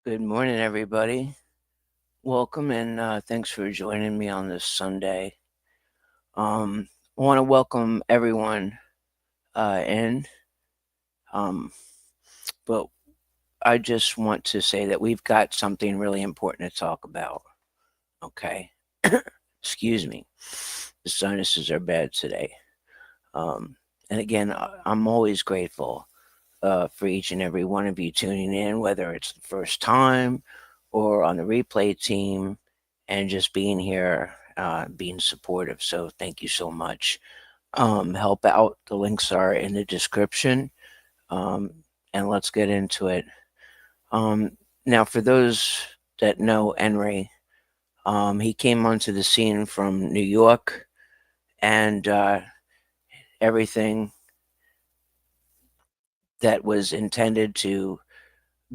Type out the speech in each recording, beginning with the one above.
Good morning, everybody. Welcome and thanks for joining me on this Sunday. I want to welcome everyone in, um, but I just want to say that we've got something really important to talk about. Okay. Excuse me. The sinuses are bad today. And again, I'm always grateful for each and every one of you tuning in, whether it's the first time or on the replay team, and just being here, being supportive. So thank you so much. Help out. The links are in the description. Um, and let's get into it. Now, for those that know Enri, he came onto the scene from New York, and everything that was intended to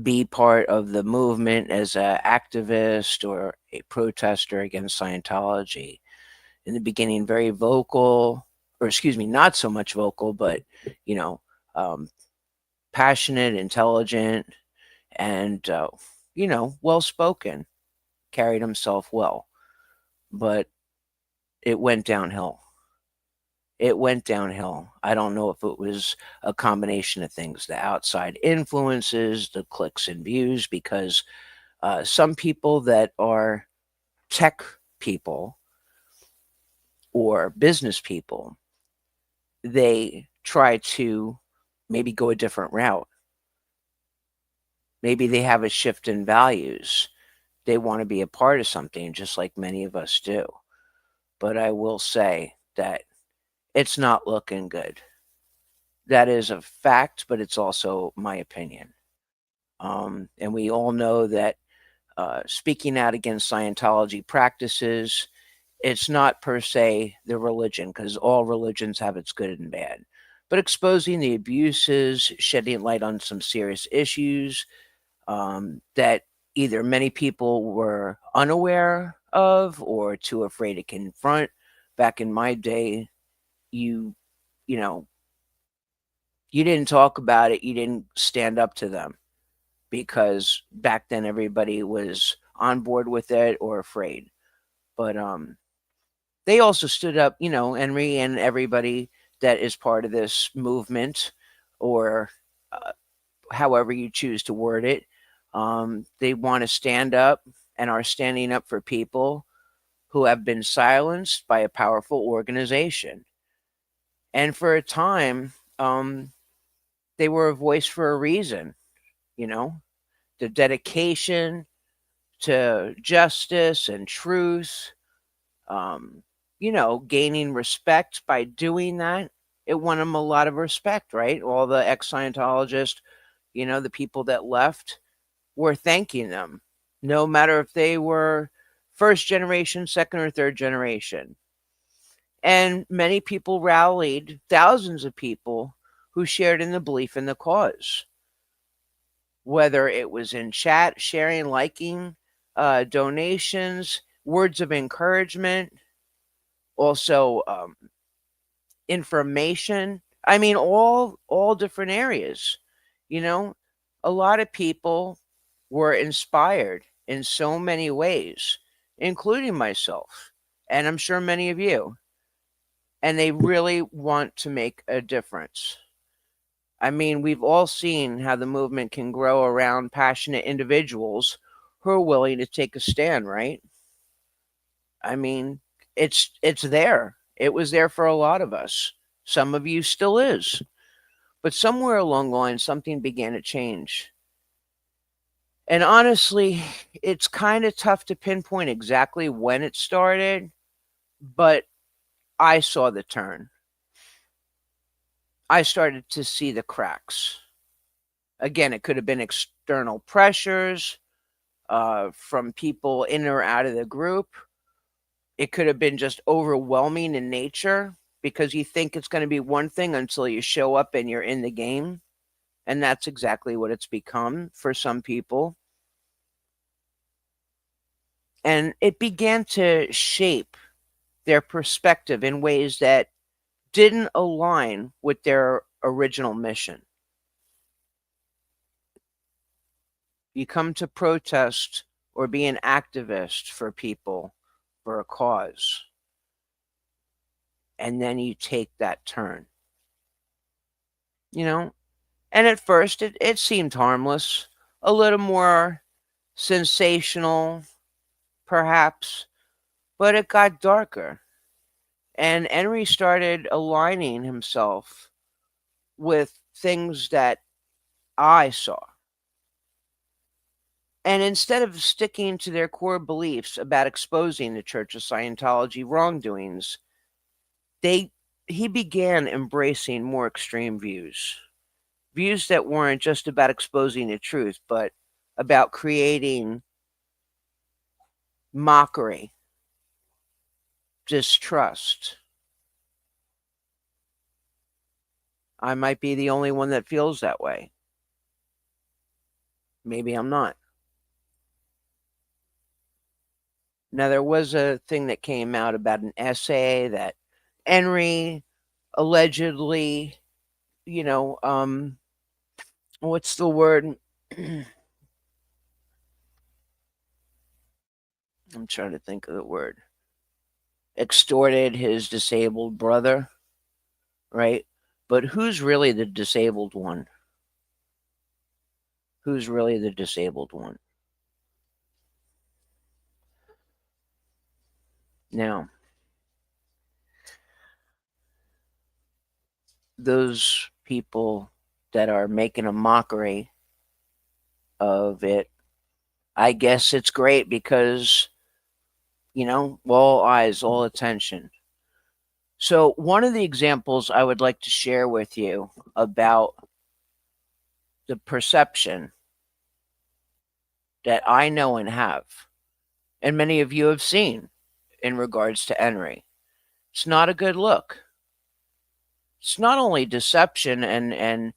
be part of the movement as an activist or a protester against Scientology. In the beginning, very vocal, or excuse me, not so much vocal, but, you know, um, passionate, intelligent, and, well spoken, carried himself well. But it went downhill. It went downhill. I don't know if it was a combination of things, the outside influences, the clicks and views, because some people that are tech people or business people, they try to maybe go a different route. Maybe they have a shift in values. They want to be a part of something, just like many of us do. But I will say that it's not looking good. That is a fact, but it's also my opinion. And we all know that speaking out against Scientology practices, it's not per se the religion, because all religions have its good and bad, but exposing the abuses, shedding light on some serious issues that either many people were unaware of or too afraid to confront. Back in my day, you you know you didn't talk about it, you didn't stand up to them, because back then everybody was on board with it or afraid. But they also stood up, Enri and everybody that is part of this movement, or uh, however you choose to word it. They want to stand up and are standing up for people who have been silenced by a powerful organization. And for a time, they were a voice for a reason, you know, the dedication to justice and truth, um, gaining respect by doing that. It won them a lot of respect, right? All the ex Scientologists, the people that left were thanking them, no matter if they were first generation, second, or third generation. And many people rallied, thousands of people who shared in the belief in the cause, whether it was in chat, sharing, liking, donations, words of encouragement, also information. I mean, all different areas. You know, a lot of people were inspired in so many ways, including myself, and I'm sure many of you. And they really want to make a difference. I mean, we've all seen how the movement can grow around passionate individuals who are willing to take a stand, right? I mean, it's there. It was there for a lot of us. Some of you still is. But somewhere along the line something began to change. And honestly, it's kind of tough to pinpoint exactly when it started, but I saw the turn. I started to see the cracks. Again, it could have been external pressures from people in or out of the group. It could have been just overwhelming in nature, because you think it's going to be one thing until you show up and you're in the game. And that's exactly what it's become for some people. And it began to shape their perspective in ways that didn't align with their original mission. You come to protest or be an activist for people, for a cause, and then you take that turn. You know, and at first it seemed harmless, a little more sensational, perhaps, but it got darker. And Enri started aligning himself with things that I saw. And instead of sticking to their core beliefs about exposing the Church of Scientology wrongdoings, he began embracing more extreme views that weren't just about exposing the truth, but about creating mockery, distrust. I might be the only one that feels that way. Maybe I'm not. Now, there was a thing that came out about an essay that Enri allegedly, what's the word? I'm trying to think of the word. Extorted his disabled brother, right? But who's really the disabled one? Who's really the disabled one? Now, those people that are making a mockery of it, I guess it's great because, all eyes, all attention. So, one of the examples I would like to share with you about the perception that I know and have, and many of you have seen in regards to Enri. It's not a good look. It's not only deception and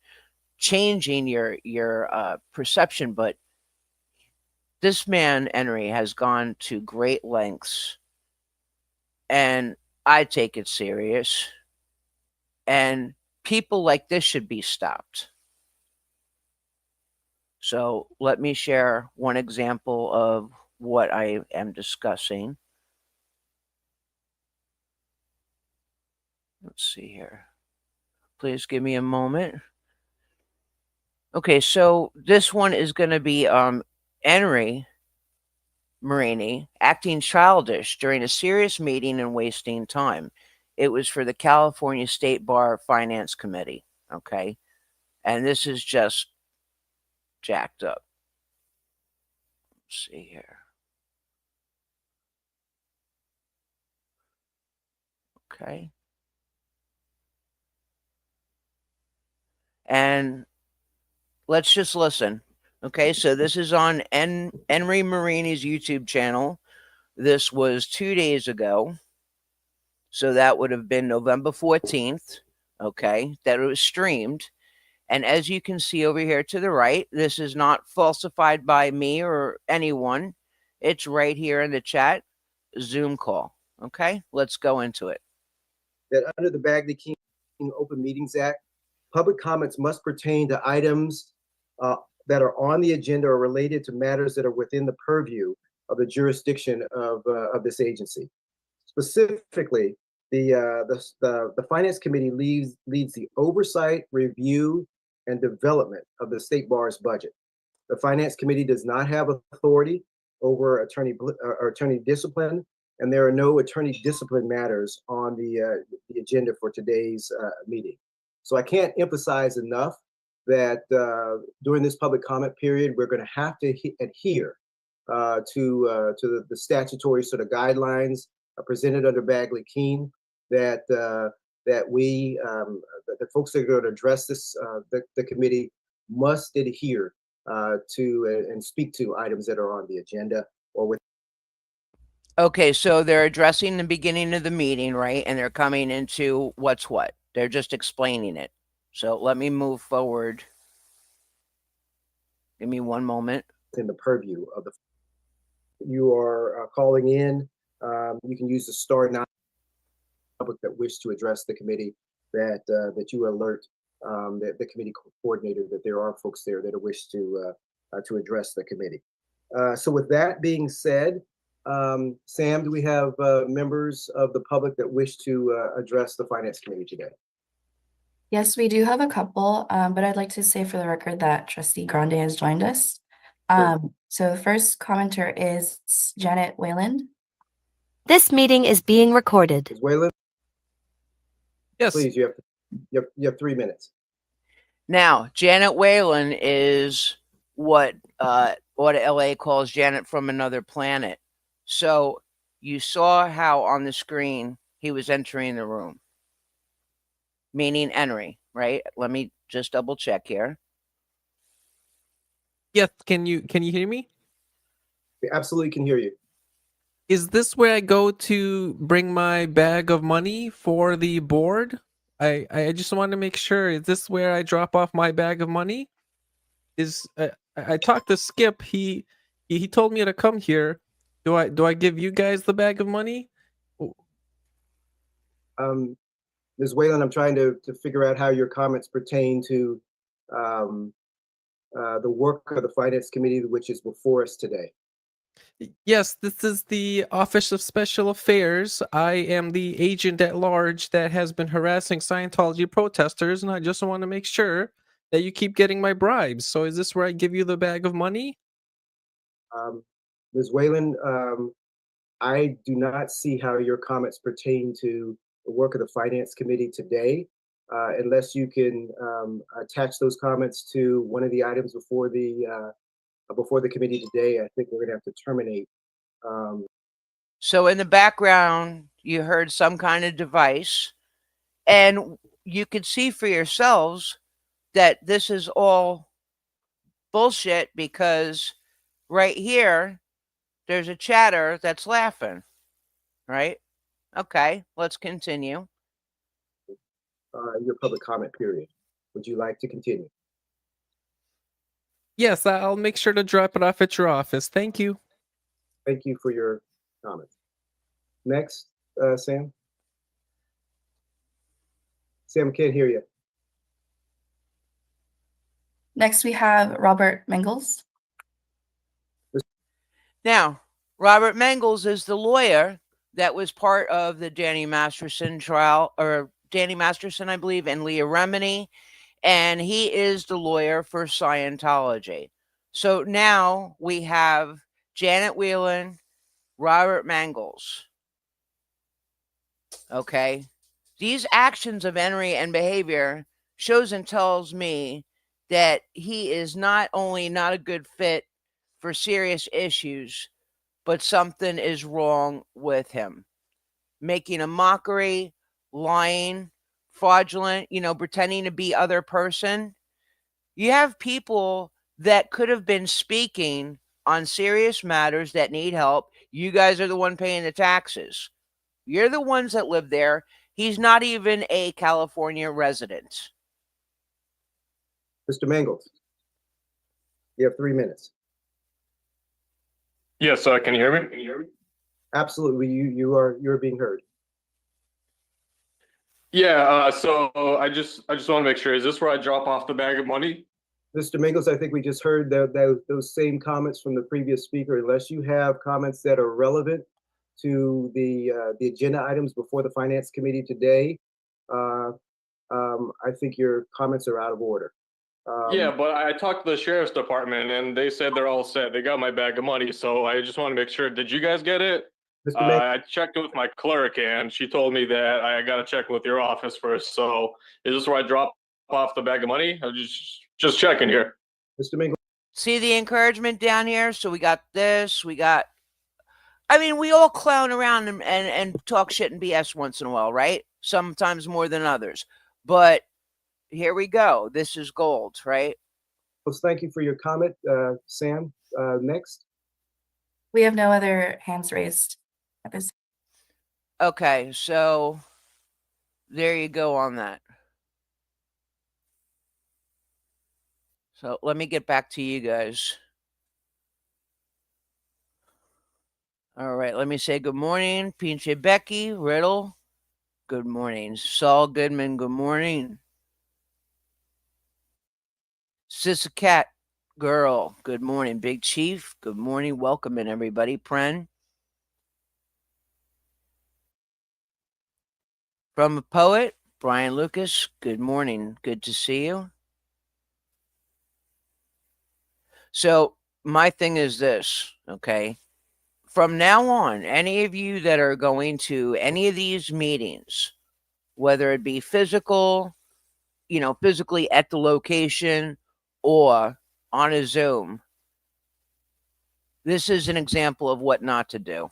changing your perception, but this man Enri has gone to great lengths, and I take it serious. And people like this should be stopped. So let me share one example of what I am discussing. Let's see here. Please give me a moment. Okay, so this one is going to be Enri Marini acting childish during a serious meeting and wasting time. It was for the California State Bar Finance Committee. Okay, and this is just jacked up. Let's see here. Okay. And let's just listen. Okay, so this is on Enri Marini's YouTube channel. This was 2 days ago. So that would have been November 14th, okay, that it was streamed. And as you can see over here to the right, this is not falsified by me or anyone. It's right here in the chat, Zoom call. Okay, let's go into it. That under the Bagley-Keene Open Meetings Act, public comments must pertain to items that are on the agenda or related to matters that are within the purview of the jurisdiction of this agency. Specifically, the Finance Committee leads the oversight, review, and development of the State Bar's budget. The Finance Committee does not have authority over attorney discipline, and there are no attorney discipline matters on the agenda for today's meeting. So I can't emphasize enough that during this public comment period, we're going to have to adhere to the statutory sort of guidelines presented under Bagley-Keene, that we the folks that are going to address this the committee must adhere to and speak to items that are on the agenda or with. Okay, so they're addressing the beginning of the meeting, right? And they're coming into what's what. They're just explaining it. So let me move forward. Give me one moment. In the purview of the, you are calling in. You can use the star 9 public that wish to address the committee, that you alert the committee coordinator that there are folks there that wish to to address the committee. So with that being said, Sam, do we have members of the public that wish to address the Finance Committee today? Yes, we do have a couple, but I'd like to say for the record that Trustee Grande has joined us. So the first commenter is Janet Wayland. This meeting is being recorded. Ms. Wayland? Yes. Please, you have 3 minutes. Now, Janet Whalen is what LA calls Janet from another planet. So you saw how on the screen he was entering the room, meaning Enri, right? Let me just double check here. Yes. Can you hear me? We absolutely can hear you. Is this where I go to bring my bag of money for the board? I just want to make sure. Is this where I drop off my bag of money? I talked to Skip. He told me to come here. Do I give you guys the bag of money? Ms. Whalen, I'm trying to figure out how your comments pertain to the work of the Finance Committee, which is before us today. Yes, this is the Office of Special Affairs. I am the agent at large that has been harassing Scientology protesters, and I just want to make sure that you keep getting my bribes. So is this where I give you the bag of money? Ms. Whalen, I do not see how your comments pertain to the work of the Finance Committee today, unless you can attach those comments to one of the items before the committee today. I think we're going to have to terminate. So in the background, you heard some kind of device, and you could see for yourselves that this is all bullshit, because right here, there's a chatter that's laughing, right? Okay, let's continue. Your public comment period. Would you like to continue? Yes, I'll make sure to drop it off at your office. Thank you. Thank you for your comments. Next, Sam. Sam, can't hear you. Next, we have Robert Mengels. Now, Robert Mengels is the lawyer that was part of the Danny Masterson trial, or Danny Masterson, I believe, and Leah Remini, and he is the lawyer for Scientology. So now we have Janet Whelan, Robert Mengels. Okay. These actions of Enri and behavior shows and tells me that he is not only not a good fit for serious issues, but something is wrong with him. Making a mockery, lying, fraudulent, pretending to be other person. You have people that could have been speaking on serious matters that need help. You guys are the one paying the taxes. You're the ones that live there. He's not even a California resident. Mr. Mengels, you have 3 minutes. Yes, can you hear me? Absolutely, you're being heard. Yeah, so I just want to make sure, is this where I drop off the bag of money? Mr. Mengels, I think we just heard those same comments from the previous speaker. Unless you have comments that are relevant to the agenda items before the Finance Committee today, I think your comments are out of order. Yeah, but I talked to the Sheriff's Department and they said they're all set. They got my bag of money, so I just want to make sure. Did you guys get it? I checked with my clerk and she told me that I got to check with your office first. So is this where I drop off the bag of money? I'm just checking here. Mr. Mengels. See the encouragement down here? So we got this, we all clown around and talk shit and BS once in a while, right? Sometimes more than others. But here we go. This is gold, right? Well, thank you for your comment, Sam. Next. We have no other hands raised at this. Okay, so there you go on that. So let me get back to you guys. All right, let me say good morning. Pinche Becky, Riddle, good morning. Saul Goodman, good morning. Sissa Cat, Girl, good morning. Big Chief, good morning. Welcome in, everybody. Pren. From a Poet, Brian Lucas, good morning. Good to see you. So, my thing is this, okay? From now on, any of you that are going to any of these meetings, whether it be physical, physically at the location or on a Zoom, this is an example of what not to do.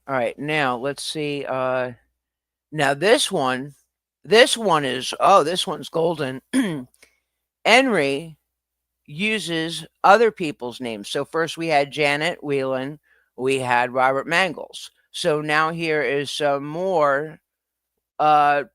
All right, now let's see. Now this one is, this one's golden. Enri uses other people's names. So first we had Janet Whelan, we had Robert Mangles. So now here is some more absolute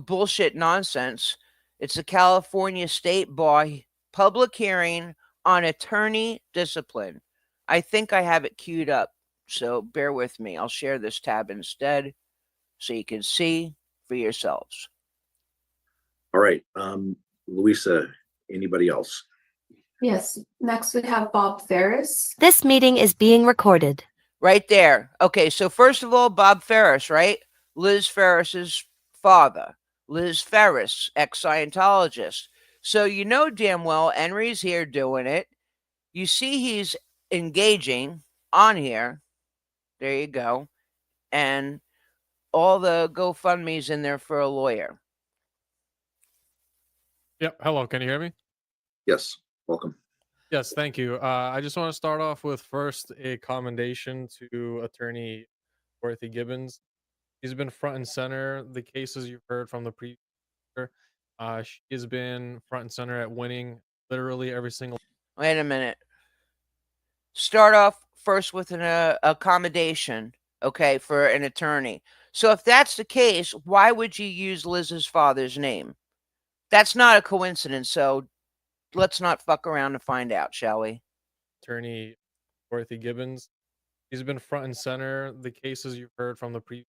bullshit nonsense. It's the California State Bar public hearing on attorney discipline. I think I have it queued up, so bear with me. I'll share this tab instead so you can see for yourselves. All right, Louisa, anybody else? Yes. Next, we have Bob Ferris. This meeting is being recorded. Right there. Okay, so first of all, Bob Ferris, right? Liz Ferris's father. Liz Ferris, ex-Scientologist. So you know damn well Enri's here doing it. You see he's engaging on here. There you go. And all the GoFundMe's in there for a lawyer. Yep. Hello. Can you hear me? Yes, welcome. Yes, thank you. I just want to start off with first a commendation to Attorney Dorothy Gibbons. She's been front and center. The cases you've heard from the previous, she has been front and center at winning literally every single. Wait a minute. Start off first with an accommodation, okay, for an attorney. So if that's the case, why would you use Liz's father's name? That's not a coincidence. So let's not fuck around and find out, shall we? Attorney Dorothy Gibbons. She's been front and center. The cases you've heard from the previous,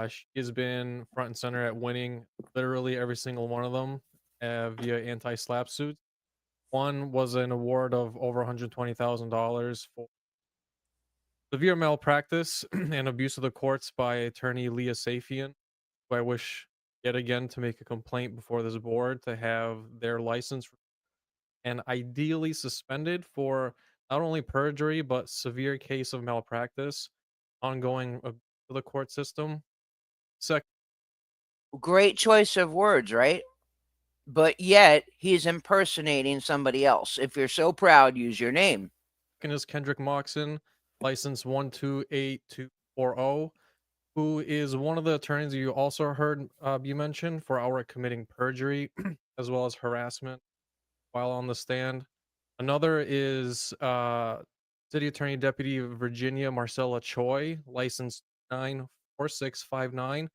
she has been front and center at winning literally every single one of them via anti-SLAPP suits. One was an award of over $120,000 for severe malpractice and abuse of the courts by attorney Leah Safian, who I wish yet again to make a complaint before this board to have their license and ideally suspended for not only perjury but severe case of malpractice ongoing to the court system. Second, great choice of words, right? But yet he's impersonating somebody else. If you're so proud, use your name. is Kendrick Moxon, license 128240, who is one of the attorneys you also heard you mention for outright committing perjury as well as harassment while on the stand. Another is City Attorney Deputy Virginia Marcella Choi, license 94659,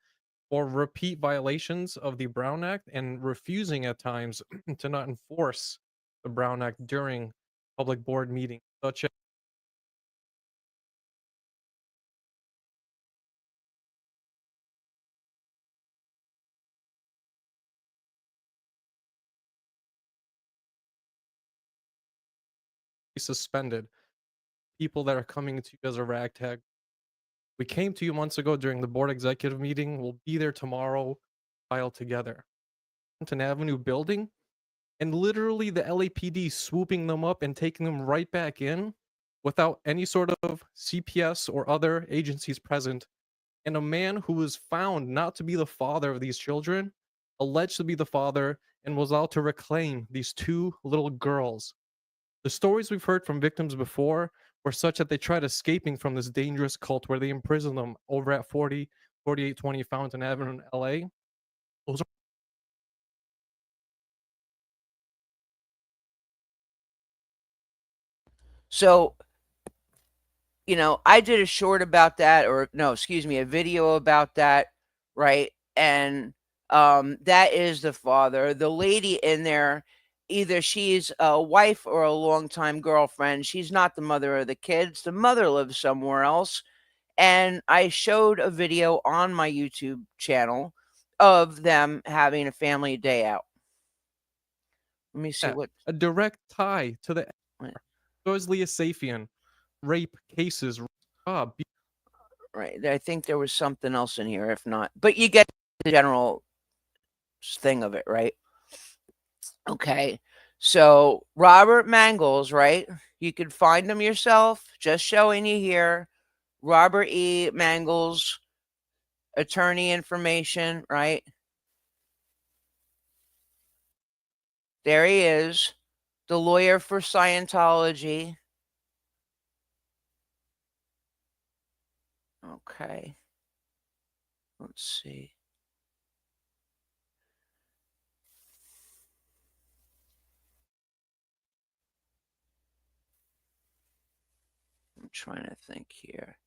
for repeat violations of the Brown Act and refusing at times to not enforce the Brown Act during public board meetings, such as suspended. People that are coming to you as a ragtag. We came to you months ago during the board executive meeting. We'll be there tomorrow, file together. An Avenue building, and literally the LAPD swooping them up and taking them right back in without any sort of CPS or other agencies present. And a man who was found not to be the father of these children, alleged to be the father, and was out to reclaim these two little girls. The stories we've heard from victims before were such that they tried escaping from this dangerous cult where they imprisoned them over at 4820 Fountain Avenue in LA. Those are So, I did a short about that, or no, excuse me, a video about that, right? And that is the father. The lady in there, either she's a wife or a longtime girlfriend. She's not the mother of the kids. The mother lives somewhere else. And I showed a video on my YouTube channel of them having a family day out. Let me see Yeah, what. a direct tie to the Right. supposedly a Safian rape cases. Right. I think there was something else in here. If not, but you get the general thing of it, right? Okay. So Robert Mangles, right? You could find him yourself. Just showing you here. Robert E. Mangles, attorney information, right? There he is, the lawyer for Scientology. Okay. Let's see. I'm trying to think here.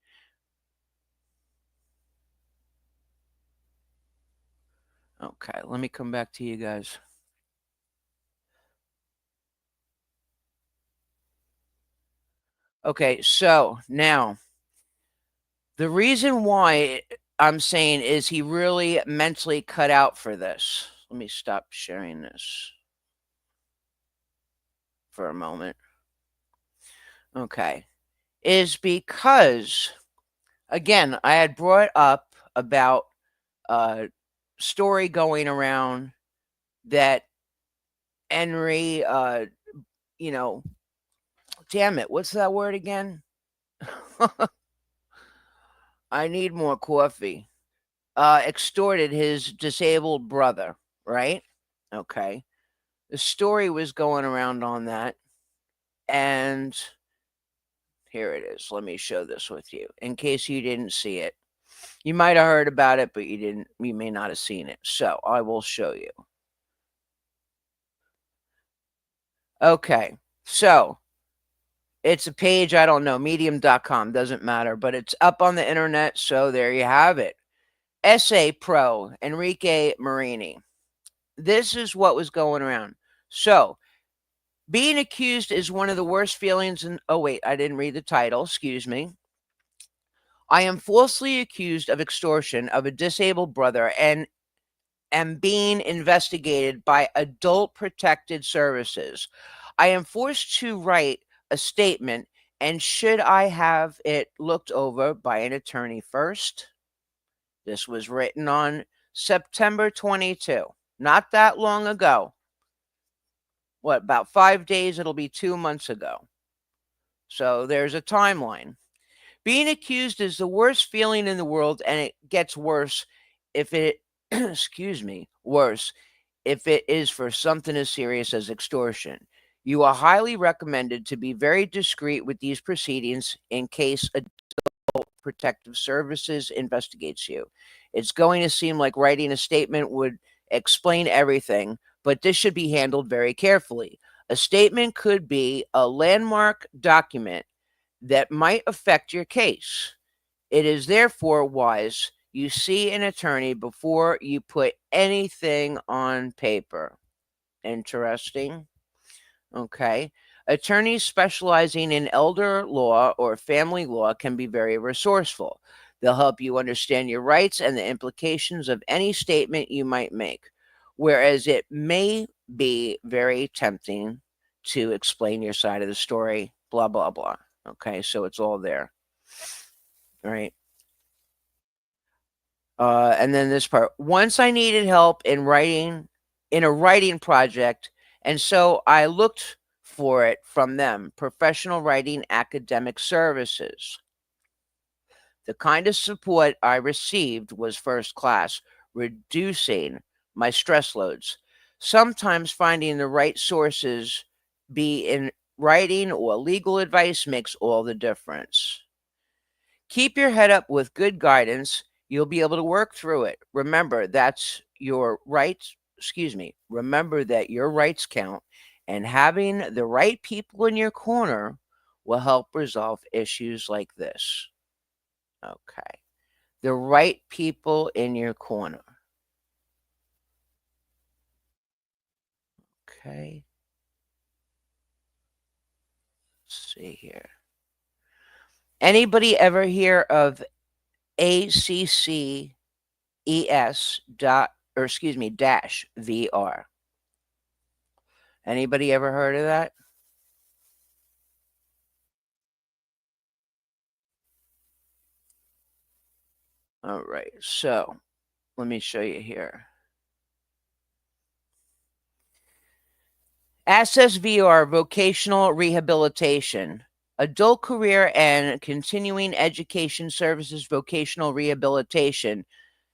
Okay, let me come back to you guys. Okay, so now the reason why I'm saying is he really mentally cut out for this. Let me stop sharing this for a moment. Okay. Is because, again, I had brought up about a story going around that Enri, damn it, what's that word again? I need more coffee. Extorted his disabled brother, right? Okay. The story was going around on that. And here it is. Let me show this with you in case you didn't see it. You might have heard about it, but you may not have seen it. So I will show you. Okay. So it's a page, I don't know, medium.com, doesn't matter, but it's up on the internet. So there you have it. Essay Pro, Enri Marini. This is what was going around. So, being accused is one of the worst feelings. Oh, wait, I didn't read the title. Excuse me. I am falsely accused of extortion of a disabled brother and am being investigated by Adult Protected Services. I am forced to write a statement, and should I have it looked over by an attorney first? This was written on September 22, not that long ago. What, about 5 days? It'll be 2 months ago. So there's a timeline. Being accused is the worst feeling in the world, and it gets worse if it, excuse me, worse if it is for something as serious as extortion. You are highly recommended to be very discreet with these proceedings in case Adult Protective Services investigates you. It's going to seem like writing a statement would explain everything, but this should be handled very carefully. A statement could be a landmark document that might affect your case. It is therefore wise you see an attorney before you put anything on paper. Interesting. Okay. Attorneys specializing in elder law or family law can be very resourceful. They'll help you understand your rights and the implications of any statement you might make, whereas it may be very tempting to explain your side of the story, blah, blah, blah. Okay, so it's all there. All right. And then this part. Once I needed help in a writing project, and so I looked for it from them, professional writing academic services. The kind of support I received was first class, reducing my stress loads. Sometimes finding the right sources, be in writing or legal advice, makes all the difference. Keep your head up with good guidance. You'll be able to work through it. Remember, that's your rights. Excuse me. Remember that your rights count, and having the right people in your corner will help resolve issues like this. Okay. The right people in your corner. Okay. Let's see here. Anybody ever hear of ACCES dash VR? Anybody ever heard of that? All right, so let me show you here. Access VR Vocational Rehabilitation, Adult Career and Continuing Education Services Vocational Rehabilitation.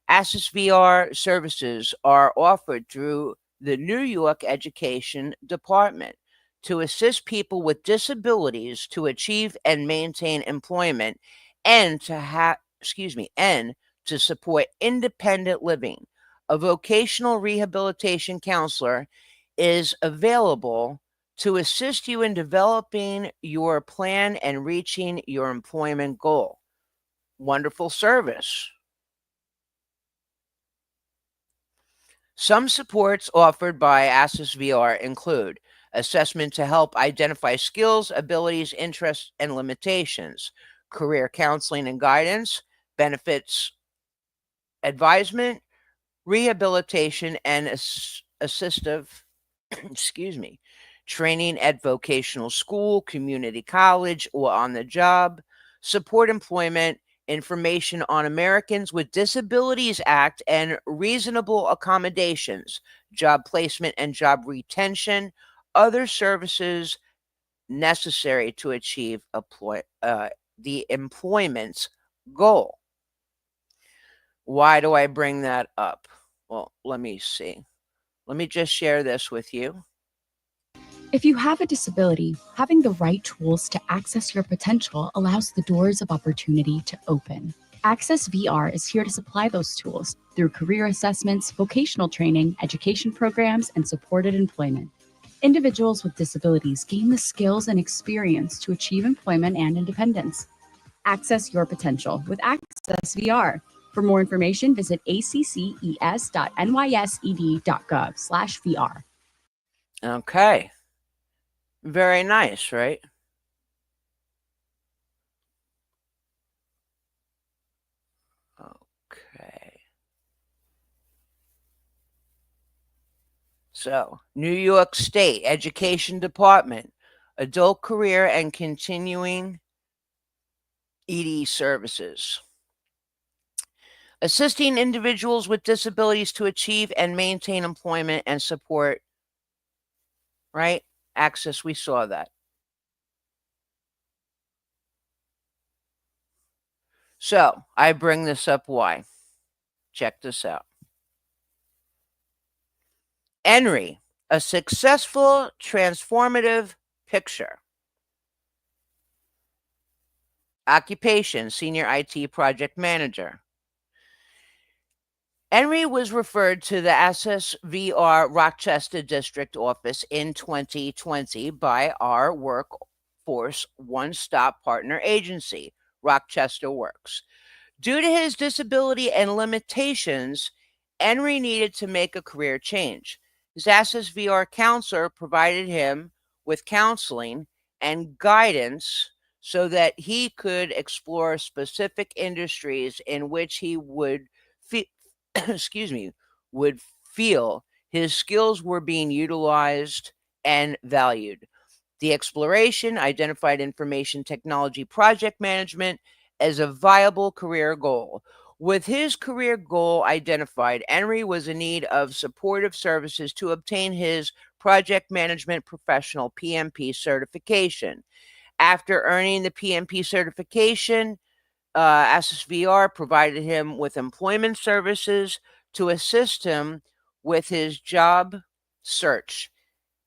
Access VR services are offered through the New York Education Department to assist people with disabilities to achieve and maintain employment and and to support independent living. A vocational rehabilitation counselor is available to assist you in developing your plan and reaching your employment goal. Wonderful service. Some supports offered by Access VR include assessment to help identify skills, abilities, interests, and limitations, career counseling and guidance, benefits advisement, rehabilitation, and assistive training at vocational school, community college, or on the job, support employment, information on Americans with Disabilities Act and reasonable accommodations, job placement and job retention, other services necessary to achieve the employment's goal. Why do I bring that up? Well, let me see. Let me just share this with you. If you have a disability, having the right tools to access your potential allows the doors of opportunity to open. Access VR is here to supply those tools through career assessments, vocational training, education programs, and supported employment. Individuals with disabilities gain the skills and experience to achieve employment and independence. Access your potential with Access VR. For more information, visit acces.nysed.gov/VR. Okay. Very nice, right? Okay. So, New York State Education Department, Adult Career and Continuing ED Services. Assisting individuals with disabilities to achieve and maintain employment and support, right? Access, we saw that. So, I bring this up why? Check this out. Enri, a successful transformative picture. Occupation, Senior IT Project Manager. Enri was referred to the Access VR Rochester District Office in 2020 by our Workforce One-Stop Partner Agency, Rochester Works. Due to his disability and limitations, Enri needed to make a career change. His Access VR counselor provided him with counseling and guidance so that he could explore specific industries in which he would would feel his skills were being utilized and valued. The exploration identified information technology project management as a viable career goal. With his career goal identified, Enri was in need of supportive services to obtain his project management professional PMP certification. After earning the PMP certification, Access VR provided him with employment services to assist him with his job search.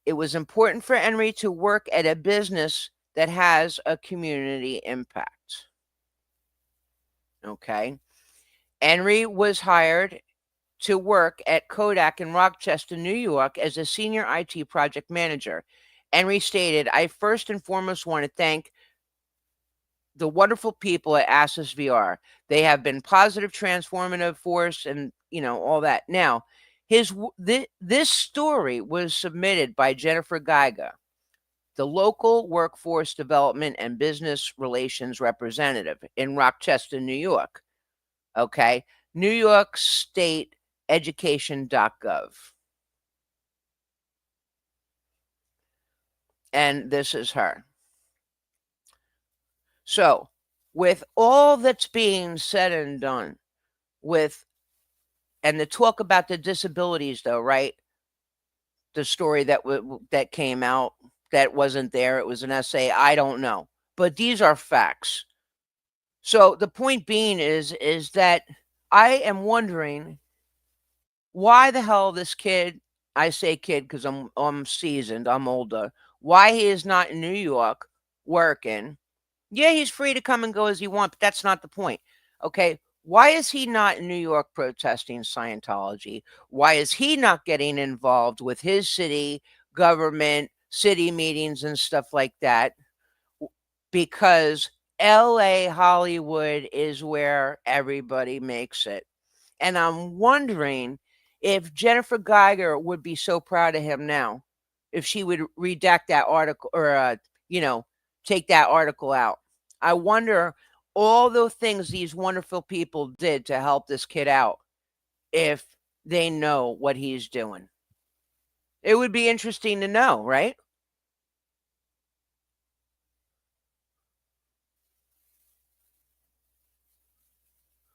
It was important for Enri to work at a business that has a community impact. Okay. Enri was hired to work at Kodak in Rochester, New York as a senior IT project manager. Enri stated, I first and foremost want to thank the wonderful people at Access VR. They have been positive, transformative force and, all that. Now, this story was submitted by Jennifer Geiger, the local workforce development and business relations representative in Rochester, New York. Okay. New York State Education.gov. And this is her. So, with all that's being said and done, and the talk about the disabilities, though, right? The story that came out that wasn't there. It was an essay. I don't know, but these are facts. So the point being is that I am wondering why the hell this kid, I say kid because I'm seasoned, I'm older, why he is not in New York working. Yeah, he's free to come and go as he wants, but that's not the point. Okay. Why is he not in New York protesting Scientology? Why is he not getting involved with his city government, city meetings, and stuff like that? Because LA Hollywood is where everybody makes it. And I'm wondering if Jennifer Geiger would be so proud of him now if she would redact that article or, take that article out. I wonder all the things these wonderful people did to help this kid out if they know what he's doing. It would be interesting to know, right?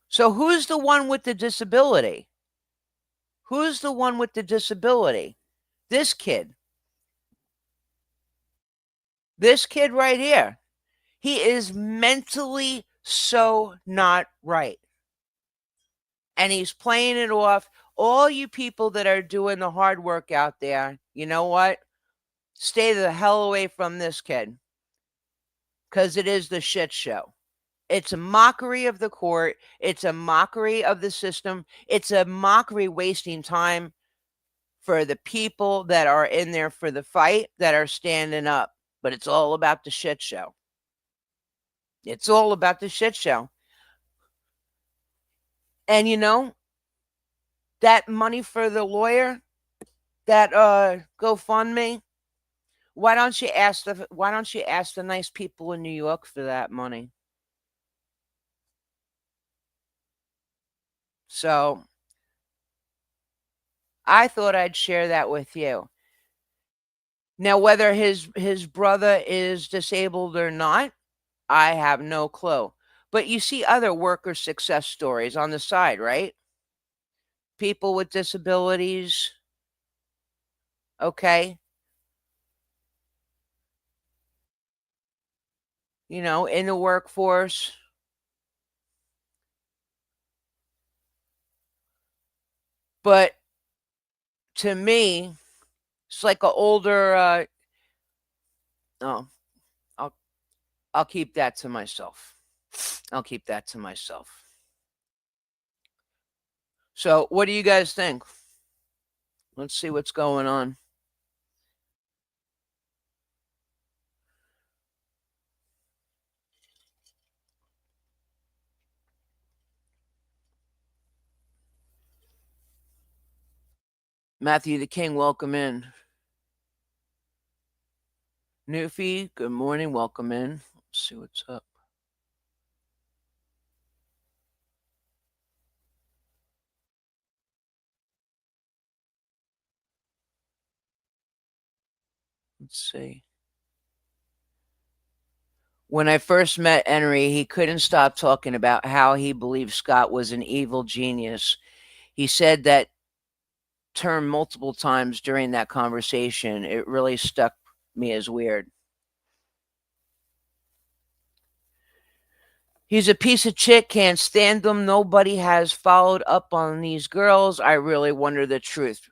So who's the one with the disability? Who's the one with the disability? This kid. This kid right here. He is mentally so not right. And he's playing it off. All you people that are doing the hard work out there, you know what? Stay the hell away from this kid. Because it is the shit show. It's a mockery of the court. It's a mockery of the system. It's a mockery wasting time for the people that are in there for the fight, that are standing up. But it's all about the shit show. It's all about the shit show. And that money for the lawyer, that GoFundMe, why don't you ask the nice people in New York for that money? So I thought I'd share that with you. Now, whether his brother is disabled or not, I have no clue. But you see other worker success stories on the side, right? People with disabilities, okay? In the workforce. But to me, it's like an older, oh, I'll keep that to myself. I'll keep that to myself. So what do you guys think? Let's see what's going on. Matthew the King, welcome in. Newfie, good morning, welcome in. Let's see what's up. Let's see. When I first met Enri, he couldn't stop talking about how he believed Scott was an evil genius. He said that term multiple times during that conversation. It really stuck me as weird. He's a piece of shit, can't stand them. Nobody has followed up on these girls. I really wonder the truth.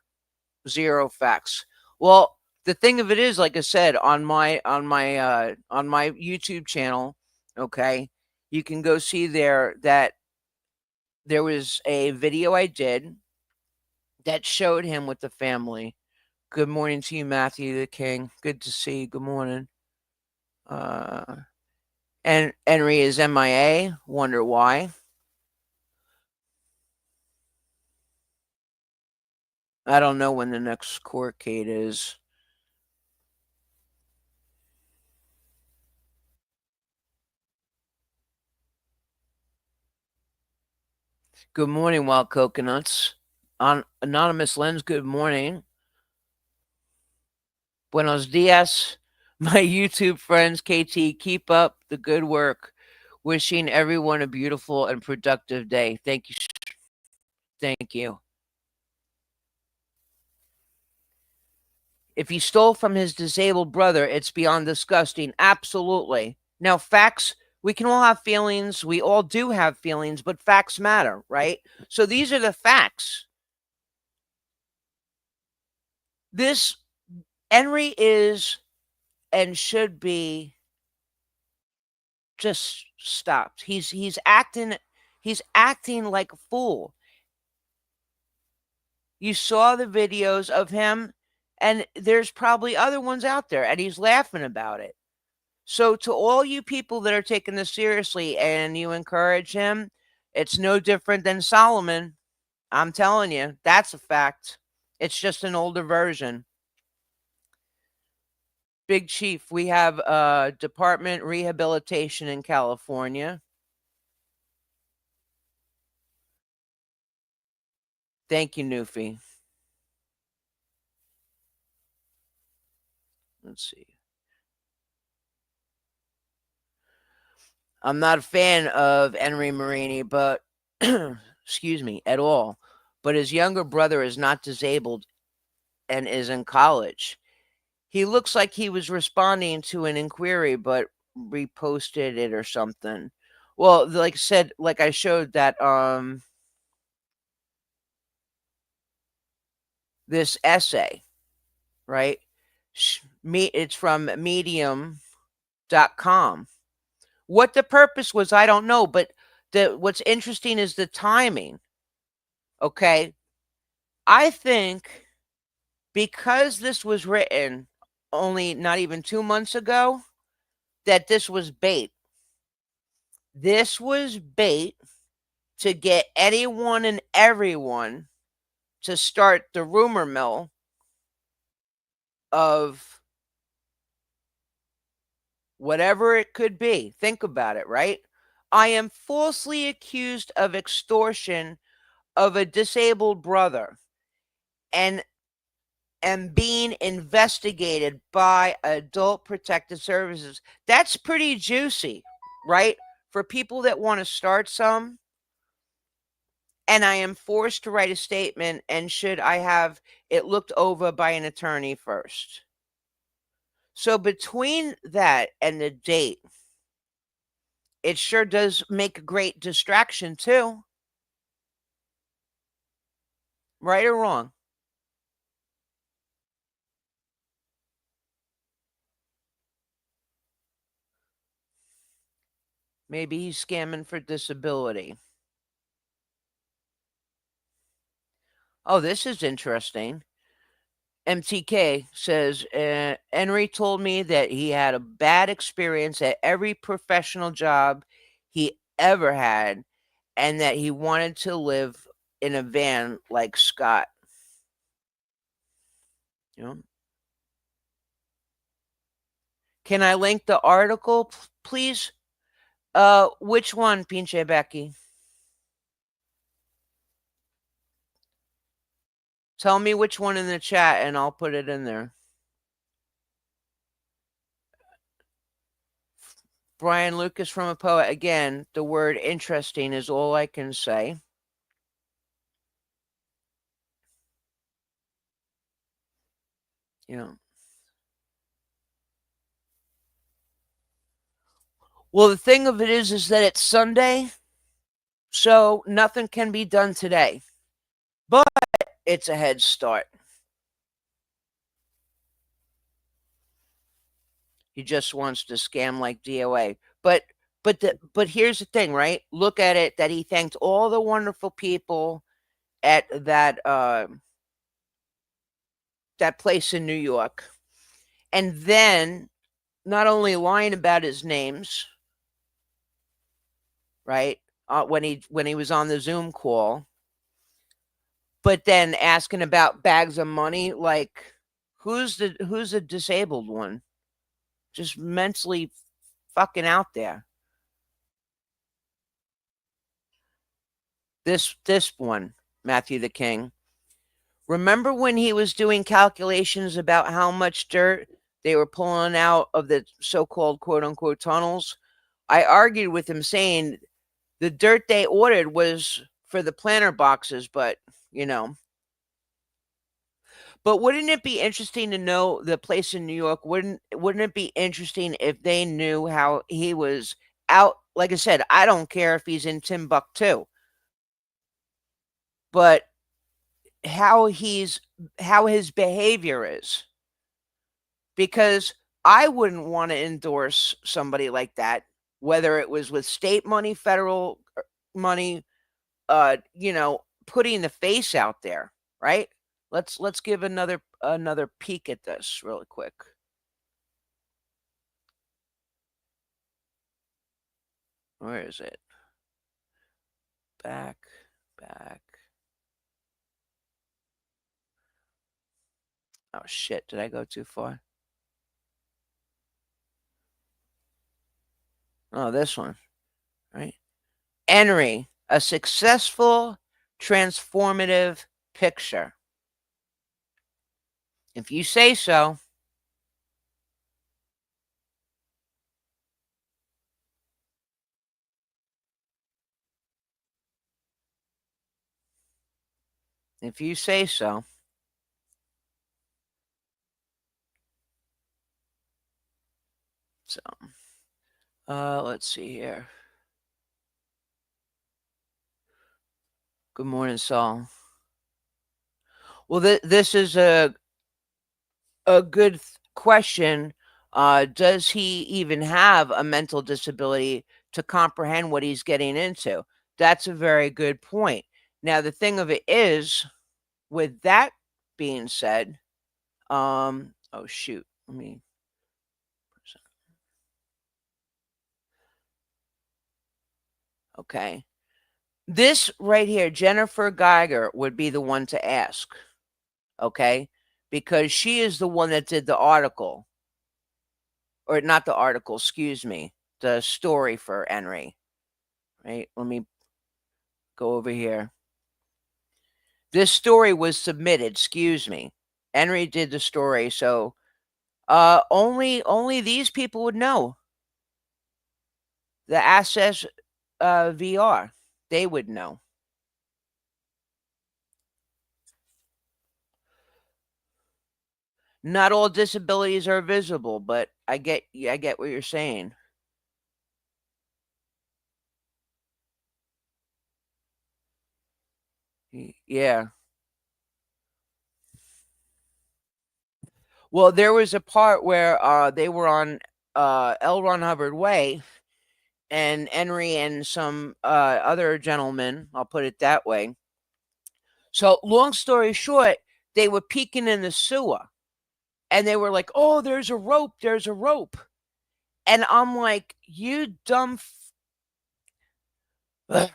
Zero facts. Well, the thing of it is, like I said, on my YouTube channel, okay, you can go see there that there was a video I did that showed him with the family. Good morning to you, Matthew the King. Good to see you. Good morning. And Enri is MIA. Wonder why. I don't know when the next court date is. Good morning, Wild Coconuts. On Anonymous Lens, good morning. Buenos dias, My YouTube friends, KT, keep up the good work. Wishing everyone a beautiful and productive day. Thank you. Thank you. If he stole from his disabled brother, it's beyond disgusting. Absolutely. Now, facts, we can all have feelings. We all do have feelings, but facts matter, right? So these are the facts. This Enri is and should be just stopped. He's acting like a fool. You saw the videos of him, and there's probably other ones out there, and he's laughing about it. So to all you people that are taking this seriously and you encourage him, it's no different than Solomon. I'm telling you, that's a fact. It's just an older version. Big Chief, we have department rehabilitation in California. Thank you, Newfie. Let's see. I'm not a fan of Enri Marini, but excuse me, at all. But his younger brother is not disabled and is in college. He looks like he was responding to an inquiry, but reposted it or something. Well, like I said, like I showed that this essay, right? It's from medium.com. What the purpose was, I don't know, but what's interesting is the timing. Okay? I think because this was written only not even 2 months ago, that this was bait. This was bait to get anyone and everyone to start the rumor mill of whatever it could be. Think about it, right? I am falsely accused of extortion of a disabled brother and am being investigated by Adult Protective Services. That's pretty juicy, right? For people that want to start some. And I am forced to write a statement, and should I have it looked over by an attorney first. So between that and the date, it sure does make a great distraction too. Right or wrong? Maybe he's scamming for disability. Oh, this is interesting. MTK says, Enri told me that he had a bad experience at every professional job he ever had and that he wanted to live in a van like Scott. You know? Can I link the article, please? Which one, Pinche Becky? Tell me which one in the chat and I'll put it in there. Brian Lucas from a poet. Again, the word interesting is all I can say. You know. Well, the thing of it is that it's Sunday, so nothing can be done today. But it's a head start. He just wants to scam like DOA. But here's the thing, right? Look at it that he thanked all the wonderful people at that that place in New York. And then not only lying about his names, right? When he was on the Zoom call, but then asking about bags of money, like who's the disabled one? Just mentally fucking out there. This one, Matthew the King. Remember when he was doing calculations about how much dirt they were pulling out of the so-called quote-unquote tunnels, I argued with him saying the dirt they ordered was for the planter boxes, but, you know. But wouldn't it be interesting to know the place in New York? Wouldn't it be interesting if they knew how he was out? Like I said, I don't care if he's in Timbuktu, but how his behavior is. Because I wouldn't want to endorse somebody like that, whether it was with state money, federal money, you know, putting the face out there, right? Let's give another peek at this really quick. Where is it? Back. Oh shit, did I go too far? Oh, this one, right? Enri, a successful, transformative picture. If you say so. If you say so. So, let's see here. Good morning, Saul. Well, this is a good question. Does he even have a mental disability to comprehend what he's getting into? That's a very good point. Now, the thing of it is, with that being said, oh shoot, let me. Okay. This right here, Jennifer Geiger, would be the one to ask. Okay? Because she is the one that did the article. Or not the article, excuse me. The story for Enri. Right? Let me go over here. This story was submitted, excuse me. Enri did the story, so only these people would know. The Access VR, they would know. Not all disabilities are visible, but I get what you're saying. Yeah. Well, there was a part where they were on L. Ron Hubbard Way, and Enri and some other gentlemen, I'll put it that way. So, long story short, they were peeking in the sewer, and they were like, "Oh, there's a rope, there's a rope," and I'm like, "You dumb." I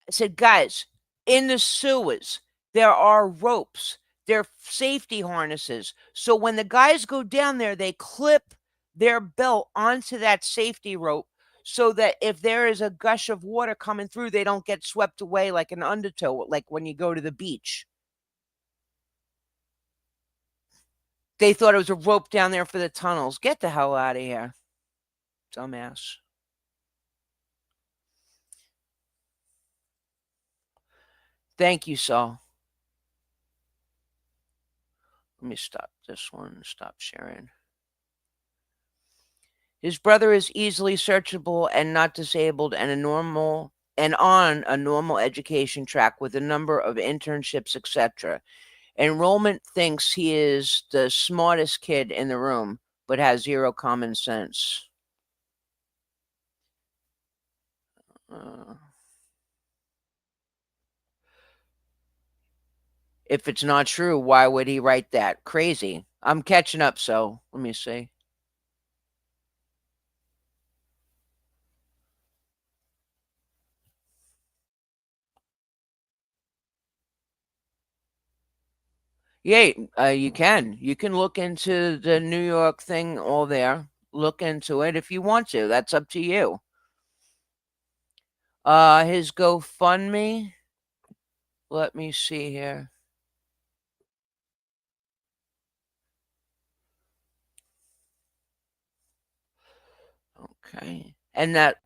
said, "Guys, in the sewers, there are ropes. They're safety harnesses. So when the guys go down there, they clip their belt onto that safety rope so that if there is a gush of water coming through, they don't get swept away like an undertow, like when you go to the beach." They thought it was a rope down there for the tunnels. Get the hell out of here, dumbass. Thank you, Saul. Let me stop this one. Stop sharing. His brother is easily searchable and not disabled and on a normal education track with a number of internships, etc. Enrollment thinks he is the smartest kid in the room, but has zero common sense. If it's not true, why would he write that? Crazy. I'm catching up, so let me see. Yeah, you can. You can look into the New York thing all there. Look into it if you want to. That's up to you. His GoFundMe. Let me see here. Okay. And that,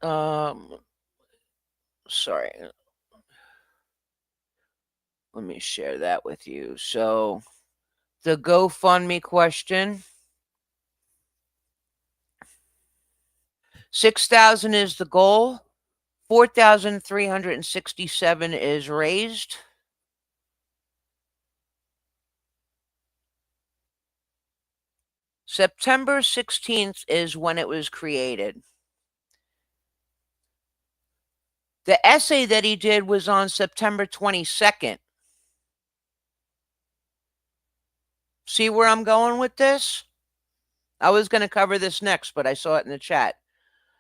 sorry. Let me share that with you. So the GoFundMe question, 6,000 is the goal. 4,367 is raised. September 16th is when it was created. The essay that he did was on September 22nd. See where I'm going with this? I was going to cover this next, but I saw it in the chat.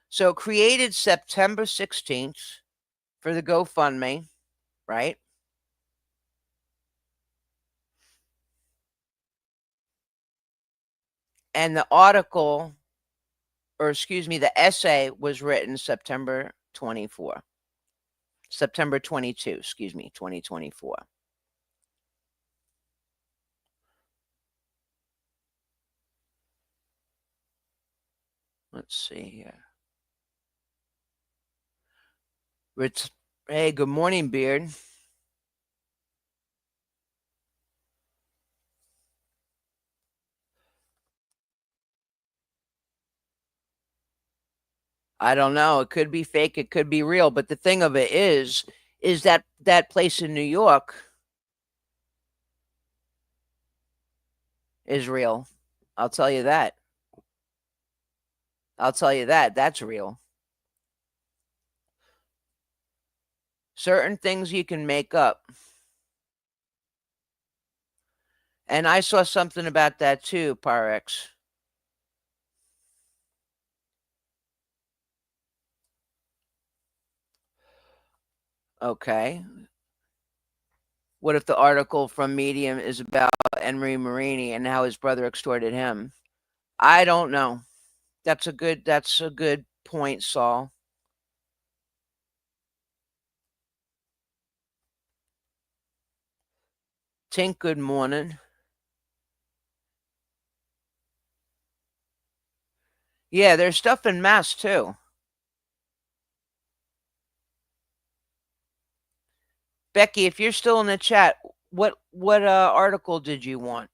So created September 16th for the GoFundMe, right? And the article, or excuse me, the essay was written September 22, 2024. Let's see here. Hey, good morning, Beard. I don't know. It could be fake. It could be real. But the thing of it is that that place in New York is real. I'll tell you that. I'll tell you that. That's real. Certain things you can make up. And I saw something about that too, Pyrex. Okay. What if the article from Medium is about Enri Marini and how his brother extorted him? I don't know. That's a good point, Saul. Tink, good morning. Yeah, there's stuff in mass too. Becky, if you're still in the chat, what article did you want?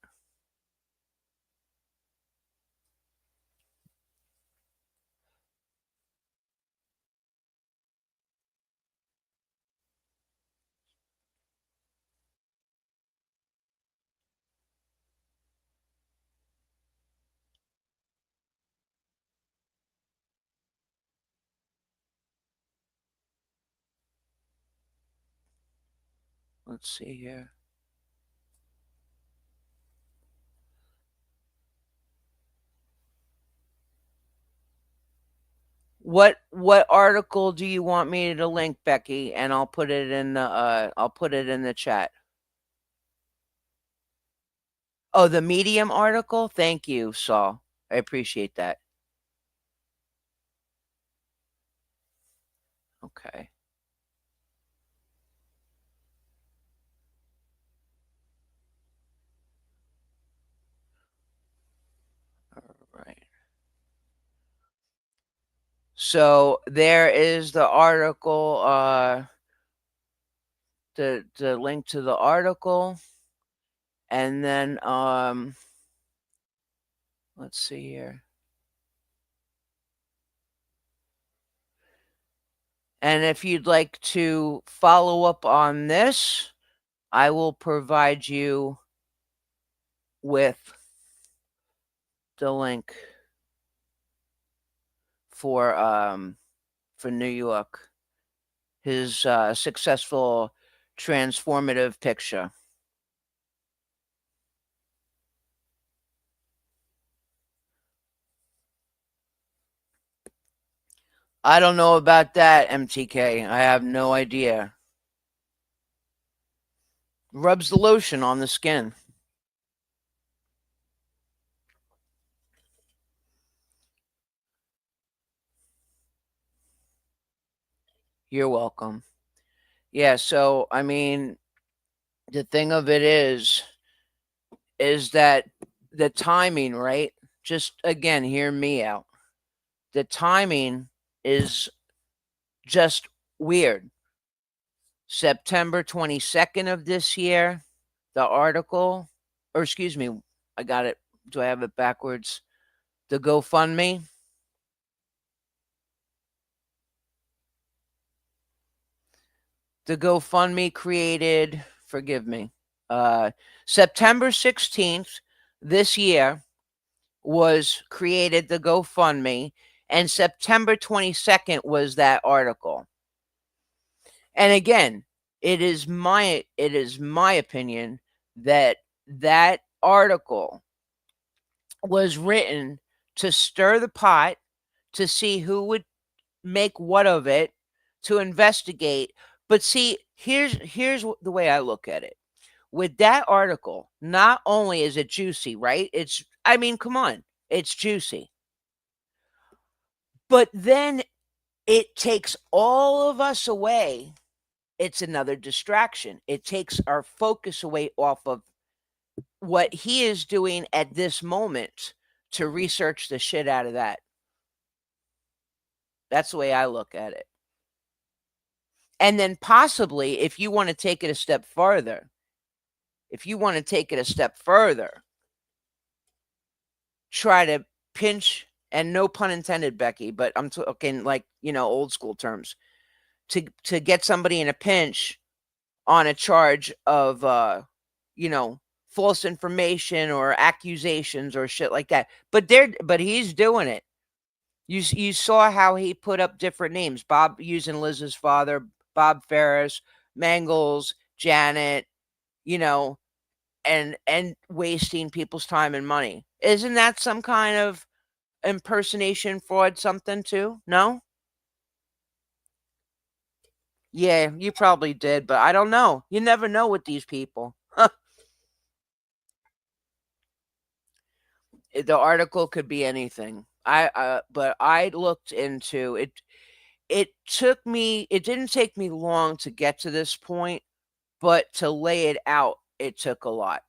Let's see here. What article do you want me to link, Becky? And I'll put it in the chat. Oh, the Medium article? Thank you, Saul. I appreciate that. Okay. All right. So there is the article, the link to the article. And then let's see here. And if you'd like to follow up on this, I will provide you with the link for New York, his successful transformative picture. I don't know about that, MTK. I have no idea. Rubs the lotion on the skin. You're welcome. Yeah, so, I mean, the thing of it is that the timing, right? Just, again, hear me out. the timing is just weird. September 22nd of this year, the article, or excuse me, I got it. Do I have it backwards? The GoFundMe. The GoFundMe created, forgive me, September 16th this year was created the GoFundMe, and September 22nd was that article. And again, it is my opinion that that article was written to stir the pot, to see who would make what of it, to investigate. But see, here's the way I look at it. With that article, not only is it juicy, right? I mean, come on, it's juicy. But then it takes all of us away. It's another distraction. It takes our focus away off of what he is doing at this moment to research the shit out of that. That's the way I look at it. And then possibly, if you want to take it a step further, try to pinch, and no pun intended, Becky, but I'm talking like, old school terms, to get somebody in a pinch on a charge of, false information or accusations or shit like that. But he's doing it. You saw how he put up different names. Bob, using Liz's father, Bob Ferris, Mangles, Janet, and wasting people's time and money. Isn't that some kind of impersonation, fraud, something too? No? Yeah, you probably did, but I don't know. You never know with these people. The article could be anything. But I looked into it. It didn't take me long to get to this point, but to lay it out, it took a lot.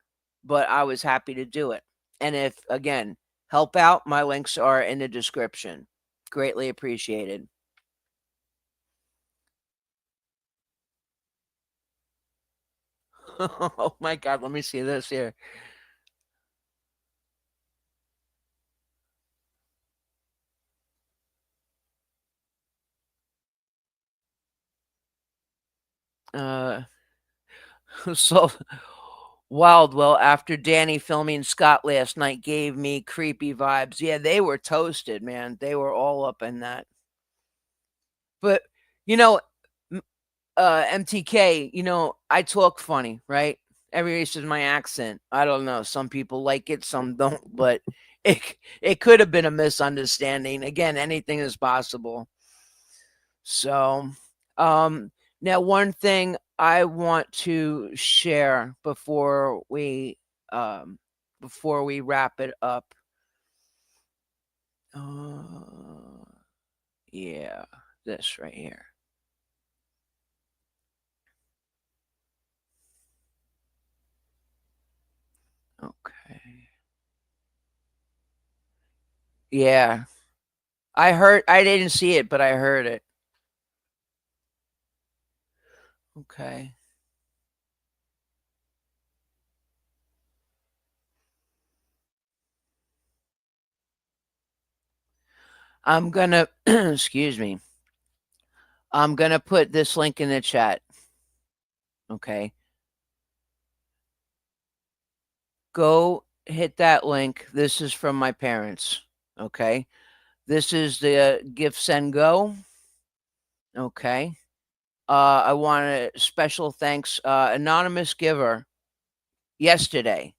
But I was happy to do it. And if, again, help out, my links are in the description. Greatly appreciated. Oh my God, let me see this here. So Wildwell, after Danny filming Scott last night, gave me creepy vibes. Yeah, they were toasted, man. They were all up in that. But MTK, I talk funny, right? Everybody says my accent. I don't know. Some people like it, some don't. But it could have been a misunderstanding. Again, anything is possible. So, now one thing I want to share before we wrap it up. Yeah, this right here. Okay. Yeah. I didn't see it, but I heard it. Okay. I'm gonna, excuse me. I'm gonna put this link in the chat. Okay. Go hit that link. This is from my parents. Okay. This is the Gift Send Go. Okay. I want a special thanks, anonymous giver yesterday.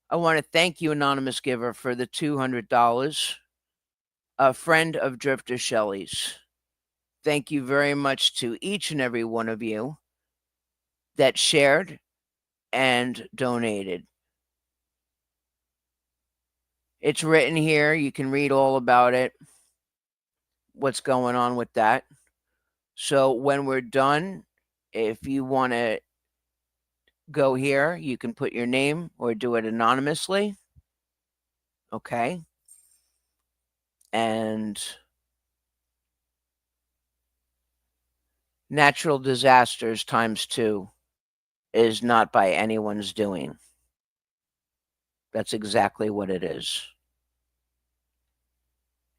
I want to thank you, anonymous giver, for the $200. A friend of Drifter Shelley's. Thank you very much to each and every one of you that shared and donated. It's written here. You can read all about it, what's going on with that. So when we're done, if you want to go here, you can put your name or do it anonymously. Okay. And natural disasters times 2 is not by anyone's doing. That's exactly what it is.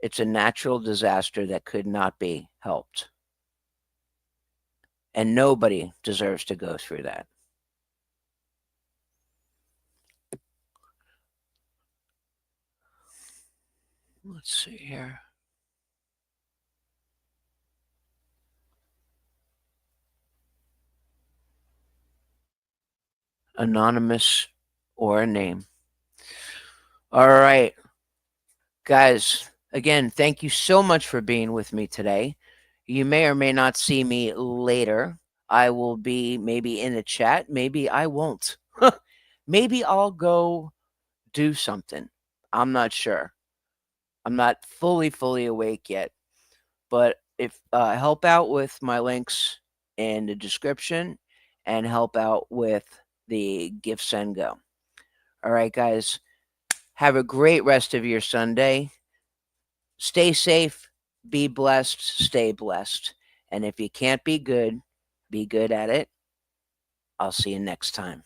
It's a natural disaster that could not be helped. And nobody deserves to go through that. Let's see here. Anonymous or a name. All right. Guys, again, thank you so much for being with me today. You may or may not see me later. I will be maybe in the chat. Maybe I won't. Maybe I'll go do something. I'm not sure. I'm not fully awake yet. But if help out with my links in the description and help out with the Gift Send Go. All right, guys. Have a great rest of your Sunday. Stay safe, be blessed, stay blessed. And if you can't be good at it. I'll see you next time.